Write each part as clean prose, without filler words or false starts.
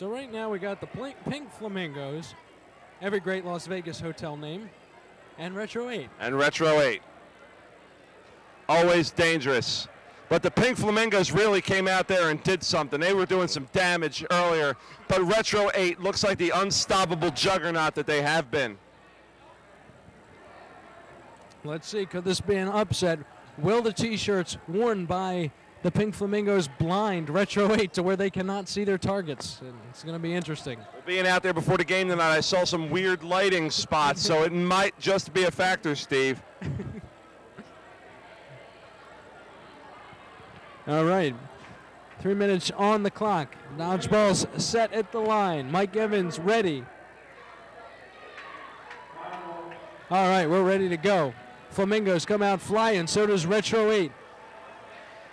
So right now we got the Pink Flamingos, every great Las Vegas hotel name, and Retro 8. And Retro 8. Always dangerous. But the Pink Flamingos really came out there and did something. They were doing some damage earlier. But Retro 8 looks like the unstoppable juggernaut that they have been. Let's see, could this be an upset? Will the T-shirts worn by the Pink Flamingos blind Retro 8 to where they cannot see their targets? And it's going to be interesting. Well, being out there before the game tonight, I saw some weird lighting spots, so it might just be a factor, Steve. All right, 3 minutes on the clock. Dodgeball's set at the line. Mike Evans ready. All right, we're ready to go. Flamingos come out flying, so does Retro 8.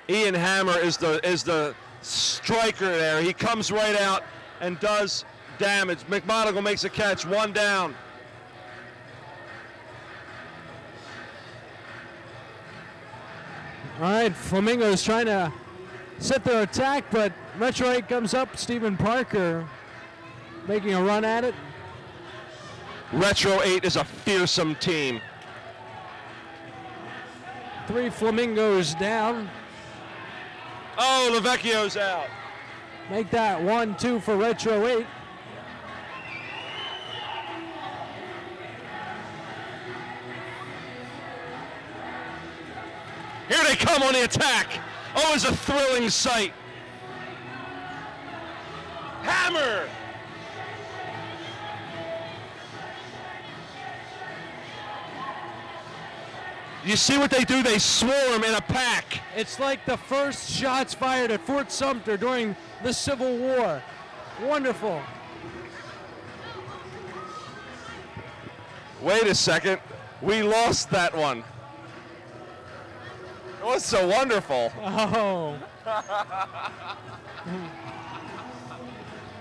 Ian Hammer is the striker there. He comes right out and does damage. McMonagle makes a catch, one down. All right, Flamingos trying to set their attack, but Retro 8 comes up. Stephen Parker making a run at it. Retro 8 is a fearsome team. 3 Flamingos down. Oh, Lavecchio's out. Make that 1-2 for Retro 8. Here they come on the attack. Oh, it's a thrilling sight. Hammer. You see what they do? They swarm in a pack. It's like the first shots fired at Fort Sumter during the Civil War. Wonderful. Wait a second. We lost that one. It was so wonderful. Oh.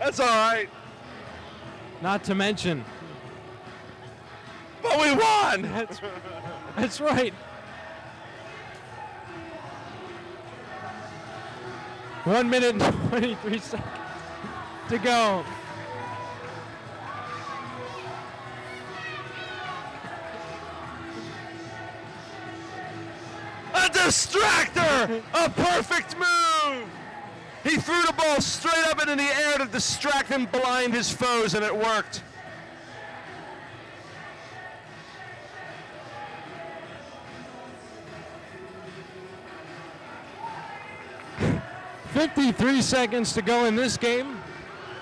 That's all right. Not to mention. But we won. That's right. One minute and 23 seconds to go. A distractor! A perfect move! He threw the ball straight up into the air to distract and blind his foes, and it worked. .53 seconds to go in this game.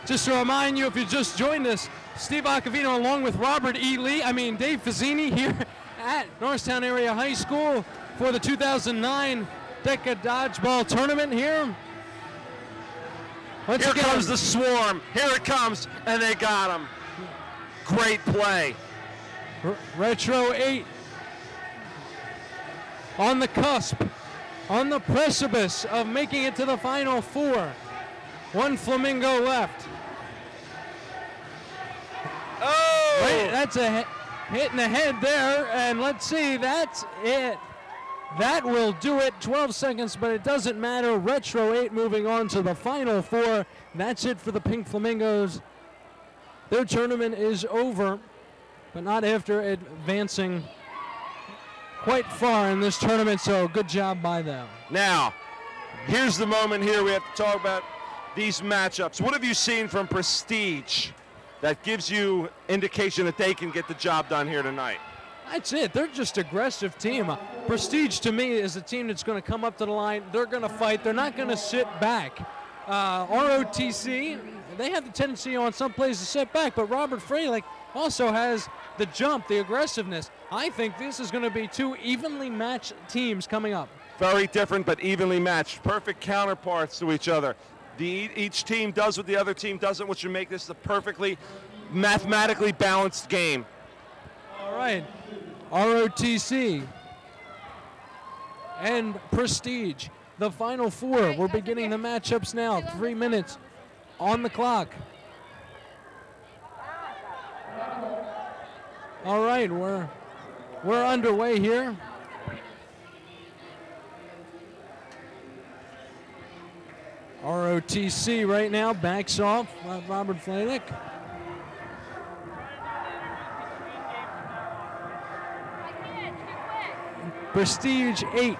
Just to remind you, if you just joined us, Steve Acavino along with Dave Fazzini here at Norristown Area High School for the 2009 DECA Dodgeball Tournament here. Here comes the swarm. Here it comes, and they got him. Great play. Retro 8 on the cusp, on the precipice of making it to the Final Four. 1 Flamingo left. Oh! Wait, that's a hit in the head there, and let's see, that's it. That will do it. 12 seconds, but it doesn't matter. Retro 8 moving on to the Final Four. That's it for the Pink Flamingos. Their tournament is over, but not after advancing quite far in this tournament, so good job by them. Now, here's the moment here we have to talk about these matchups. What have you seen from Prestige that gives you indication that they can get the job done here tonight? That's it. They're just an aggressive team. Prestige, to me, is a team that's going to come up to the line. They're going to fight. They're not going to sit back. ROTC, they have the tendency on some plays to sit back, but Robert Freilich also has the jump, the aggressiveness. I think this is going to be 2 evenly matched teams coming up. Very different, but evenly matched. Perfect counterparts to each other. Each team does what the other team doesn't, which would make this the perfectly mathematically balanced game. All right. ROTC and Prestige, the Final Four. We're beginning the matchups now. 3 minutes on the clock. All right, we're underway here. ROTC right now backs off Robert Flanick. Prestige 8.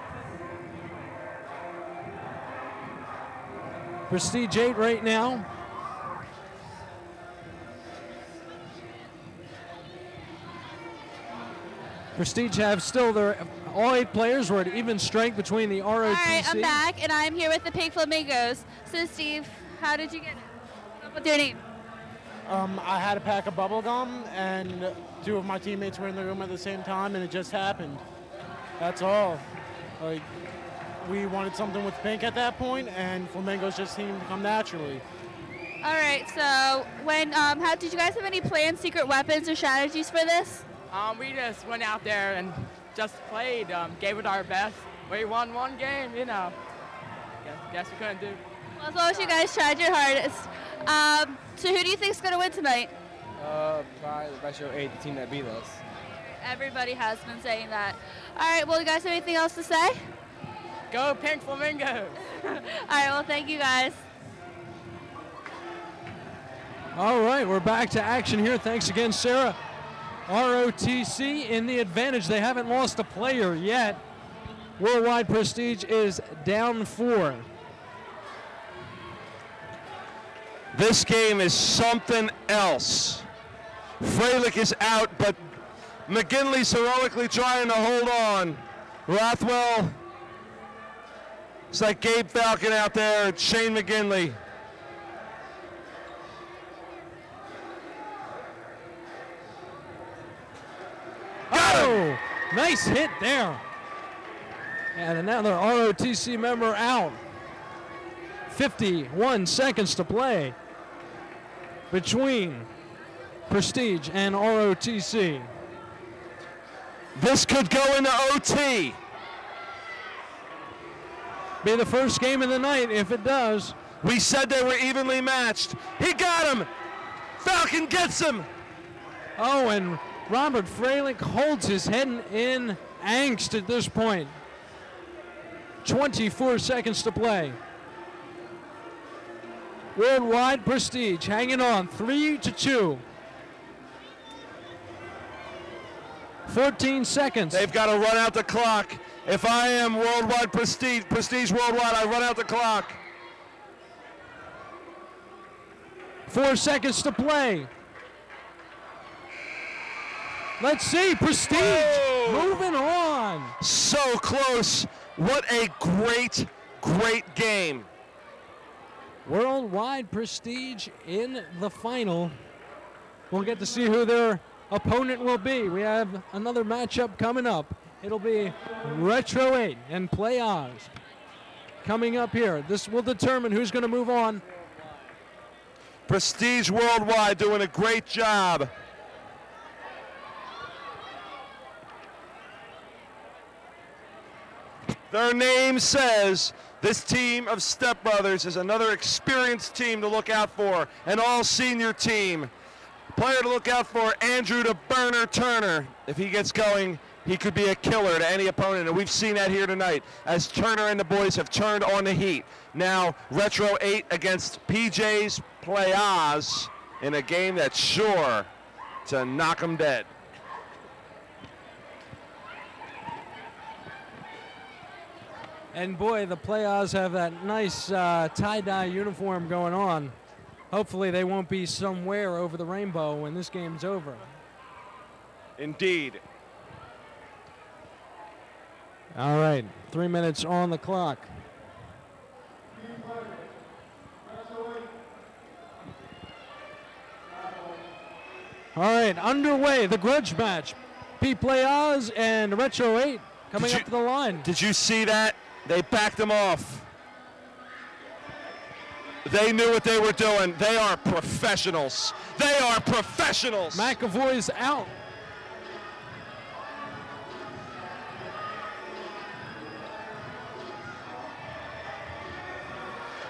Prestige 8 right now. Prestige have still their all 8 players were at even strength between the ROTC. All right, I'm back, and I'm here with the Pink Flamingos. So, Steve, how did you get it? What's your name? I had a pack of bubble gum, and 2 of my teammates were in the room at the same time, and it just happened. That's all. Like, we wanted something with pink at that point, and flamingos just seemed to come naturally. All right, so how did you guys have any planned secret weapons or strategies for this? We just went out there and just played, gave it our best. We won 1 game, you know. Guess we couldn't do. Well, as long as you guys tried your hardest. So who do you think's going to win tonight? Probably the Retro 8, the team that beat us. Everybody has been saying that. All right, well, you guys have anything else to say? Go Pink Flamingos! All right, well, thank you guys. All right, we're back to action here. Thanks again, Sarah. ROTC in the advantage. They haven't lost a player yet. Worldwide Prestige is down 4. This game is something else. Freilich is out, but McGinley's heroically trying to hold on. Rothwell, it's like Gabe Falcon out there, it's Shane McGinley. Oh, nice hit there. And another ROTC member out. 51 seconds to play between Prestige and ROTC. This could go into OT. Be the first game of the night if it does. We said they were evenly matched. He got him. Falcon gets him. Oh, and Robert Freilich holds his head in angst at this point. 24 seconds to play. Worldwide Prestige hanging on 3-2. 14 seconds. They've got to run out the clock. If I am Worldwide Prestige Worldwide, I run out the clock. 4 seconds to play. Let's see, Prestige moving on. So close. What a great, great game. Worldwide Prestige in the final. We'll get to see who their opponent will be. We have another matchup coming up. It'll be Retro 8 and Play Oz coming up here. This will determine who's going to move on. Prestige Worldwide doing a great job. Their name says this team of stepbrothers is another experienced team to look out for, an all-senior team. Player to look out for, Andrew the Burner Turner. If he gets going, he could be a killer to any opponent, and we've seen that here tonight as Turner and the boys have turned on the heat. Now, Retro 8 against PJ's Play Oz in a game that's sure to knock them dead. And boy, the Play Oz have that nice tie-dye uniform going on. Hopefully they won't be somewhere over the rainbow when this game's over. Indeed. All right, 3 minutes on the clock. All right, underway, the grudge match. P. Play Oz and Retro 8 coming up to the line. Did you see that? They backed them off. They knew what they were doing. They are professionals. They are professionals. McAvoy's out.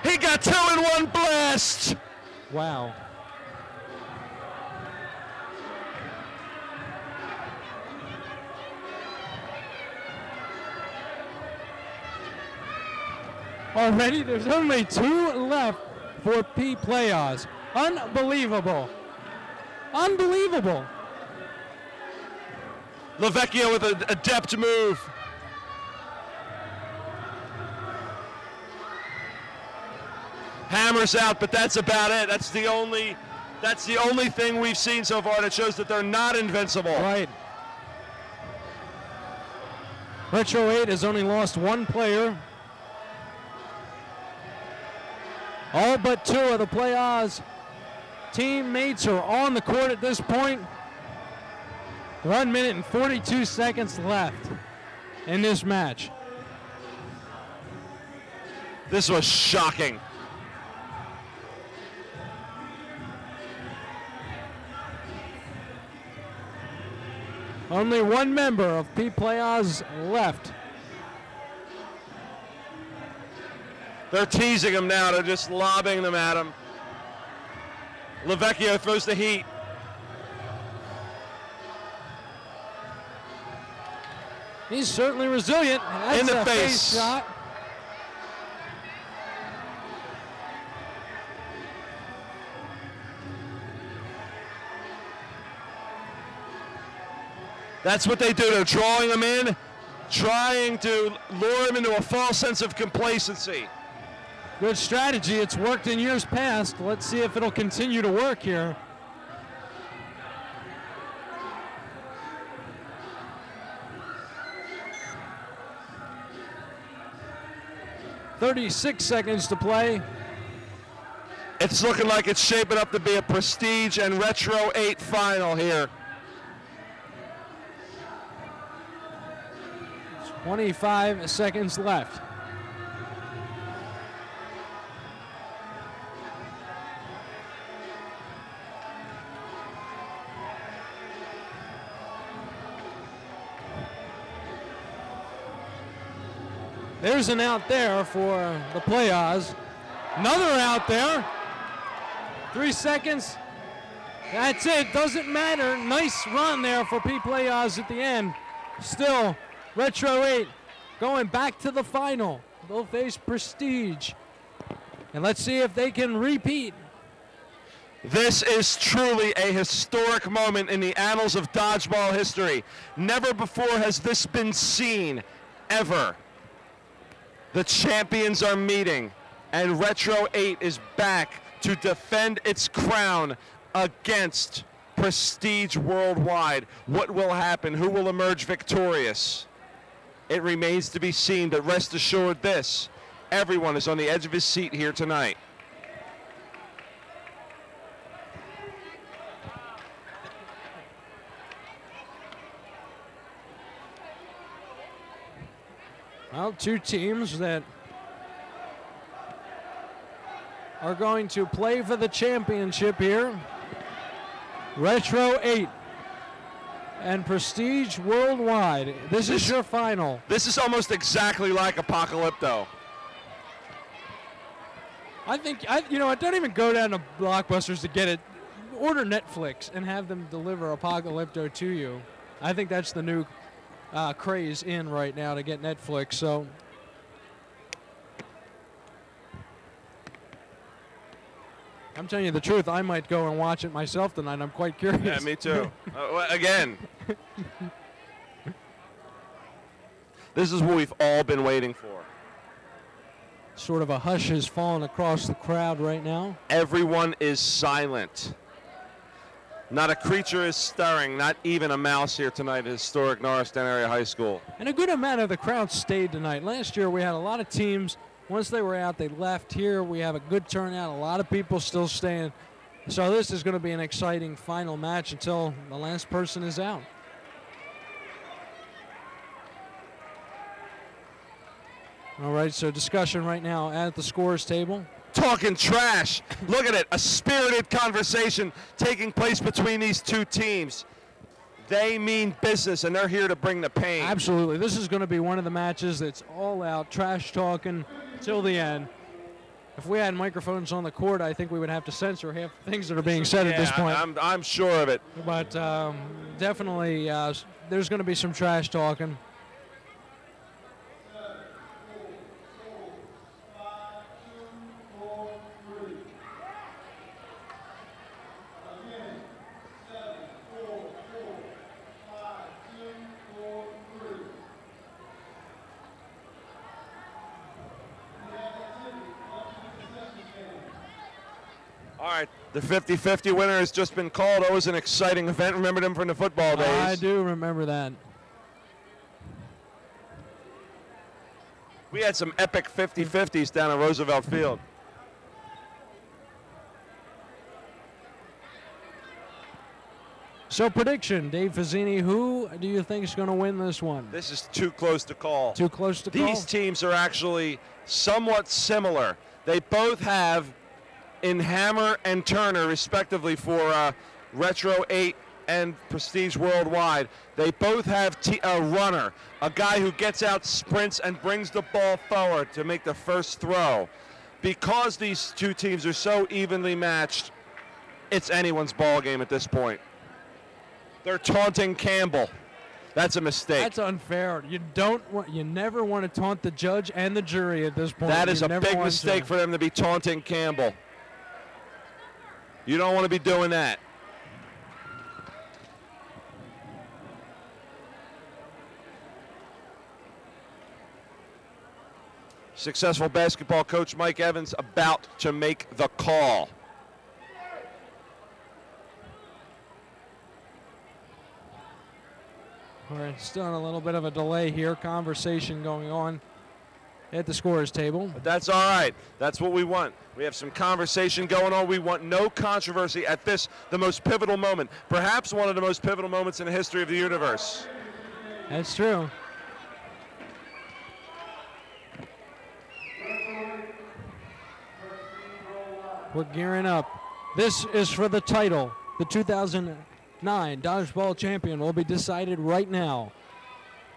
He got 2 in 1 blast. Wow. already. There's only 2 left for P Playoffs. Unbelievable. Unbelievable. Lavecchio with an adept move. Hammers out, but that's about it. That's the only thing we've seen so far that shows that they're not invincible. Right. Retro 8 has only lost 1 player. All but 2 of the playoffs teammates are on the court at this point. 1 minute and 42 seconds left in this match. This was shocking. Only 1 member of P Playoffs left. They're teasing him now. They're just lobbing them at him. Lavecchio throws the heat. He's certainly resilient. That's in the a face shot. That's what they do. They're drawing him in, trying to lure him into a false sense of complacency. Good strategy. It's worked in years past. Let's see if it'll continue to work here. "36 seconds to play." It's looking like it's shaping up to be a Prestige and Retro 8 final here. 25 seconds left. There's an out there for the playoffs. Another out there. 3 seconds. That's it. Doesn't matter. Nice run there for P Playoffs at the end. Still, Retro 8 going back to the final. They'll face Prestige. And let's see if they can repeat. This is truly a historic moment in the annals of dodgeball history. Never before has this been seen, ever. The champions are meeting, and Retro 8 is back to defend its crown against Prestige Worldwide. What will happen? Who will emerge victorious? It remains to be seen, but rest assured this, everyone is on the edge of his seat here tonight. Well, 2 teams that are going to play for the championship here. Retro 8 and Prestige Worldwide. This is your final. This is almost exactly like Apocalypto. I think, don't even go down to Blockbusters to get it. Order Netflix and have them deliver Apocalypto to you. I think that's the new craze in right now to get Netflix. So I'm telling you the truth, I might go and watch it myself tonight. I'm quite curious. Yeah, me too. Again. This is what we've all been waiting for. Sort of a hush has fallen across the crowd right now. Everyone is silent. Not a creature is stirring, not even a mouse here tonight at historic Norristown Area High School. And a good amount of the crowd stayed tonight. Last year we had a lot of teams, once they were out, they left. Here we have a good turnout, a lot of people still staying. So this is going to be an exciting final match until the last person is out. All right, so discussion right now at the scores table. Talking trash. Look at it, a spirited conversation taking place between these 2 teams. They mean business, and they're here to bring the pain. Absolutely. This is going to be one of the matches that's all out, trash talking till the end. If we had microphones on the court, I think we would have to censor half the things that are being said at this point. I'm sure of it. But definitely there's going to be some trash talking. All right, the 50-50 winner has just been called. Always an exciting event. Remember them from the football days. I do remember that. We had some epic 50-50s down at Roosevelt Field. So prediction, Dave Fazzini, who do you think is going to win this one? This is too close to call. Too close to call? These teams are actually somewhat similar. They both have in Hammer and Turner, respectively, for Retro 8 and Prestige Worldwide. They both have a runner, a guy who gets out, sprints, and brings the ball forward to make the first throw. Because these two teams are so evenly matched, it's anyone's ball game at this point. They're taunting Campbell. That's a mistake. That's unfair. You never want to taunt the judge and the jury at this point. That is a big mistake for them to be taunting Campbell. You don't want to be doing that. Successful basketball coach Mike Evans about to make the call. All right, still a little bit of a delay here. Conversation going on at the scorer's table. But that's all right. That's what we want. We have some conversation going on. We want no controversy at this, the most pivotal moment. Perhaps one of the most pivotal moments in the history of the universe. That's true. We're gearing up. This is for the title. The 2009 Dodgeball champion will be decided right now.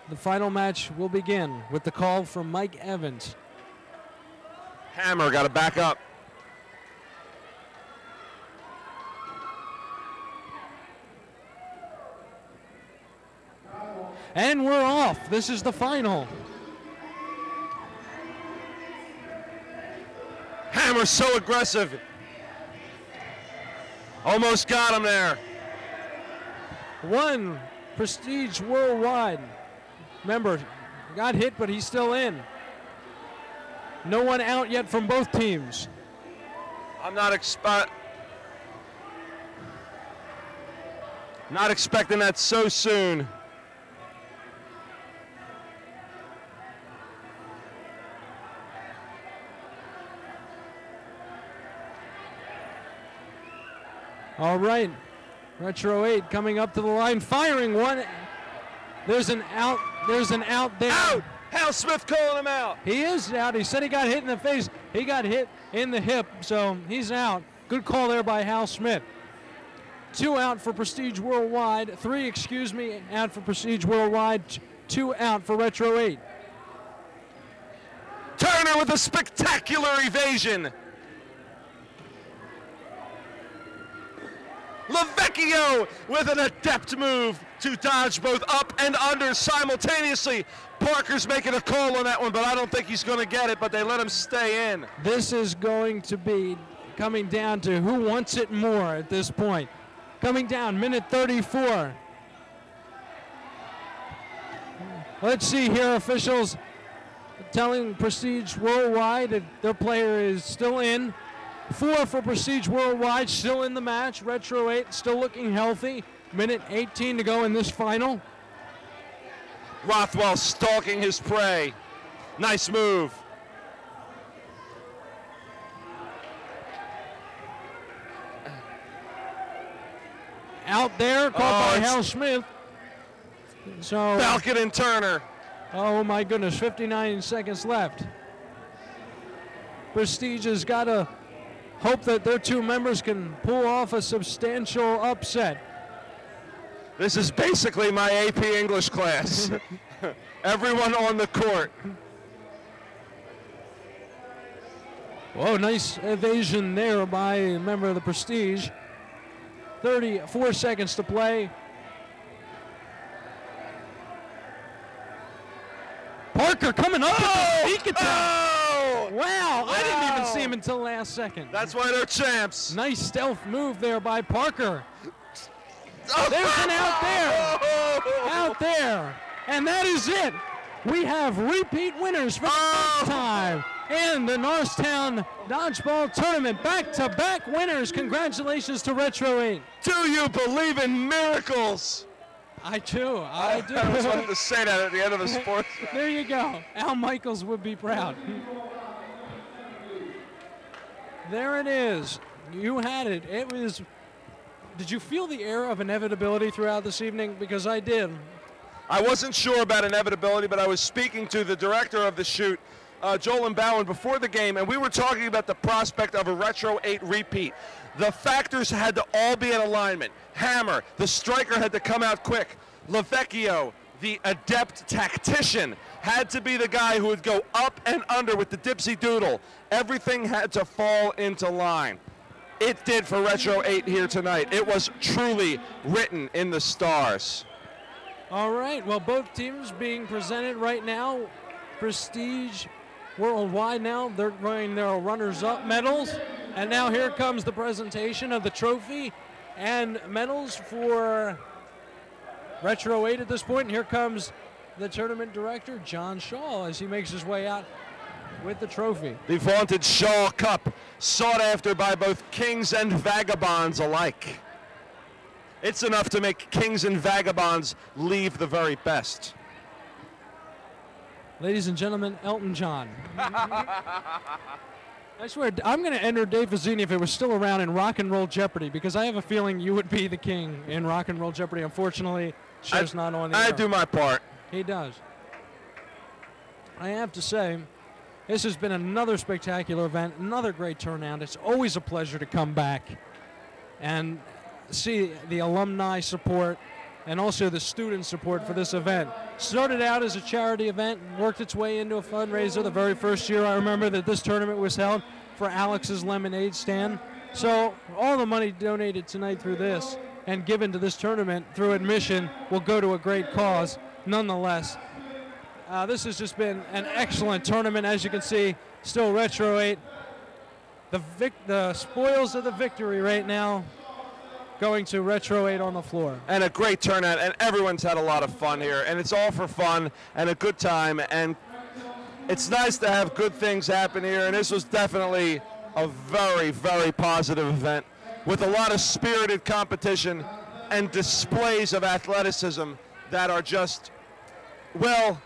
The final match will begin with the call from Mike Evans. Hammer got to back up. And we're off. This is the final. Hammer's so aggressive. Almost got him there. One, Prestige Worldwide. Remember, got hit, but he's still in. No one out yet from both teams. I'm not expecting that so soon. All right, Retro 8 coming up to the line, firing one. There's an out there. Out! Hal Smith calling him out. He is out. He said he got hit in the face. He got hit in the hip, so he's out. Good call there by Hal Smith. 2 out for Prestige Worldwide. 3, out for Prestige Worldwide. 2 out for Retro 8. Turner with a spectacular evasion. Lavecchio with an adept move to dodge both up and under simultaneously. Parker's making a call on that one, but I don't think he's going to get it, but they let him stay in. This is going to be coming down to who wants it more at this point. Coming down, minute 34. Let's see here, officials telling Prestige Worldwide that their player is still in. 4 for Prestige Worldwide, still in the match. Retro 8 still looking healthy. Minute 18 to go in this final. Rothwell stalking his prey. Nice move. Out there, caught by Hal Smith. So Falcon and Turner. Oh my goodness, 59 seconds left. Prestige has got to hope that their 2 members can pull off a substantial upset. This is basically my AP English class. Everyone on the court. Whoa, nice evasion there by a member of the Prestige. 34 seconds to play. Parker coming up with a sneak attack. Wow, I didn't even see him until last second. That's why they're champs. Nice stealth move there by Parker. There's an out there. Out there. And that is it. we have repeat winners for the first time in the Norristown Dodgeball Tournament. Back-to-back winners. Congratulations to Retro 8. Do you believe in miracles? I do. I do. I just wanted to say that at the end of the sports. There you go. Al Michaels would be proud. There it is. You had it. It was. Did you feel the air of inevitability throughout this evening? Because I did. I wasn't sure about inevitability, but I was speaking to the director of the shoot, Joel Bowen, before the game, and we were talking about the prospect of a Retro 8 repeat. The factors had to all be in alignment. Hammer, the striker, had to come out quick. Lavecchio, the adept tactician, had to be the guy who would go up and under with the dipsy doodle. Everything had to fall into line. It did for Retro 8 here tonight. It was truly written in the stars. All right, well, both teams being presented right now. Prestige Worldwide now, they're going their runners-up medals. And now here comes the presentation of the trophy and medals for Retro 8 at this point. And here comes the tournament director, John Shaw, as he makes his way out with the trophy. The vaunted Shaw Cup, sought after by both kings and vagabonds alike. It's enough to make kings and vagabonds leave the very best. Ladies and gentlemen, Elton John. I swear, I'm going to enter Dave Fazzini if it was still around in Rock and Roll Jeopardy, because I have a feeling you would be the king in Rock and Roll Jeopardy. Unfortunately, show's not on the air. I do my part. He does. I have to say, this has been another spectacular event, another great turnout. It's always a pleasure to come back and see the alumni support and also the student support for this event. Started out as a charity event, worked its way into a fundraiser. The very first year I remember that this tournament was held for Alex's Lemonade Stand. So all the money donated tonight through this and given to this tournament through admission will go to a great cause nonetheless. This has just been an excellent tournament. As you can see, still Retro 8. The spoils of the victory right now going to Retro 8 on the floor. And a great turnout, and everyone's had a lot of fun here, and it's all for fun and a good time, and it's nice to have good things happen here, and this was definitely a very, very positive event with a lot of spirited competition and displays of athleticism that are just, well,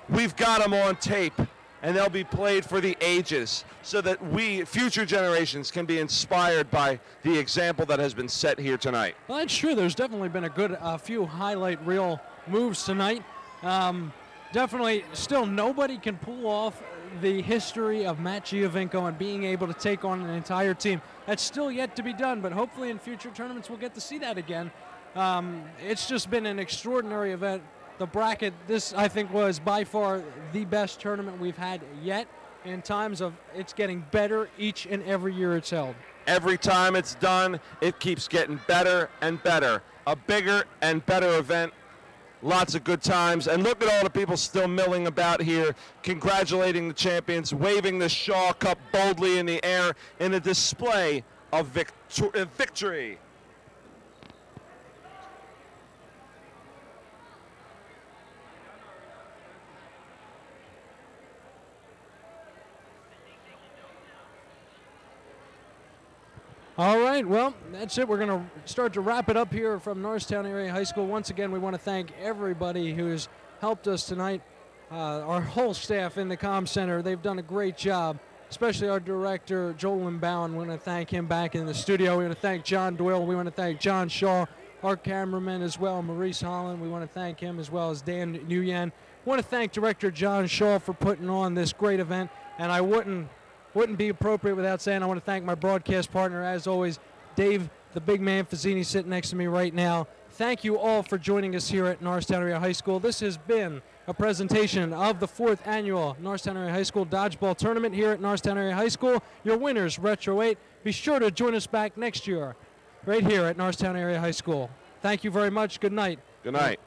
we've got them on tape, and they'll be played for the ages so that we, future generations, can be inspired by the example that has been set here tonight. Well, that's true. There's definitely been a good few highlight reel moves tonight. Definitely, still nobody can pull off the history of Matt Giovinco and being able to take on an entire team. That's still yet to be done, but hopefully in future tournaments we'll get to see that again. It's just been an extraordinary event. The bracket, this I think was by far the best tournament we've had yet in times of it's getting better each and every year it's held. Every time it's done, it keeps getting better and better. A bigger and better event. Lots of good times. And look at all the people still milling about here, congratulating the champions, waving the Shaw Cup boldly in the air in a display of victory. All right, well, that's it. We're going to start to wrap it up here from Norristown Area High School. Once again, we want to thank everybody who's helped us tonight, our whole staff in the comm center. They've done a great job, especially our director, Joel Bowen. We want to thank him back in the studio. We want to thank John Doyle. We want to thank John Shaw, our cameraman as well, Maurice Holland. We want to thank him as well as Dan Nguyen. We want to thank Director John Shaw for putting on this great event, and I wouldn't be appropriate without saying I want to thank my broadcast partner, as always, Dave, the big man Fazzini, sitting next to me right now. Thank you all for joining us here at Norristown Area High School. This has been a presentation of the 4th annual Norristown Area High School Dodgeball Tournament here at Norristown Area High School. Your winners, Retro 8. Be sure to join us back next year right here at Norristown Area High School. Thank you very much. Good night. Good night.